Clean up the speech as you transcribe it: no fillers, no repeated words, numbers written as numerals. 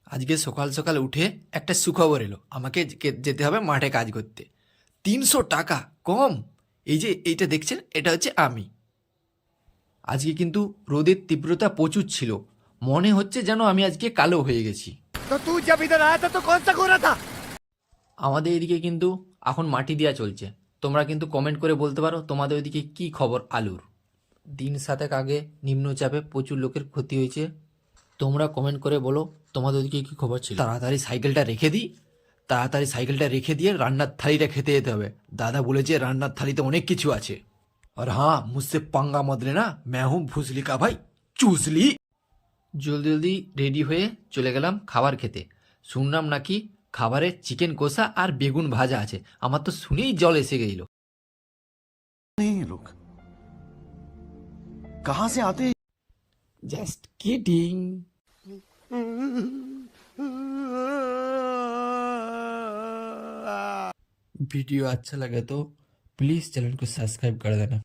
আজকে সকাল সকাল উঠে একটা সুখবর এলো, আমাকে যেতে হবে মাঠে কাজ করতে। 300 টাকা কম। এই যে এইটা দেখছেন, এটা হচ্ছে আমি। আজকে কিন্তু রোদের তীব্রতা প্রচুর ছিল, মনে হচ্ছে যেন আমি আজকে কালো হয়ে গেছি। तो तू जब इधर आया था तो कौन सा गोरा था? আমাদের এদিকে কিন্তু এখন মাটি দেওয়া চলছে। তোমরা কিন্তু কমেন্ট করে বলতে পারো তোমাদের ওইদিকে কি খবর আলুর। দিন 7 আগে নিম্নচাপে প্রচুর লোকের ক্ষতি হয়েছে। তোমরা কমেন্ট করে বলো তোমাদের ওদিকে কি খবর ছিল। তাড়াতাড়ি সাইকেলটা রেখে দিই, তাড়াতাড়ি সাইকেলটা রেখে দিয়ে রান্নার থালিটা খেতে যেতে হবে। দাদা বলেছে রান্নার থালিতে অনেক কিছু আছে। আর হ্যাঁ, মুঝসে পাঙ্গা মত লেনা, मैं हूं ভুসলি কা ভাই চুসলি। জলদি জলদি রেডি হয়ে চলে গেলাম খাবার খেতে। শুনলাম নাকি খাবারে চিকেন কষা আর বেগুন ভাজা আছে। আমার তো শুনেই জল এসে গেল। नहीं ये लोग कहाँ से आते हैं? Just kidding. वीडियो अच्छा लगे तो प्लीज़ चैनल को सब्सक्राइब कर देना।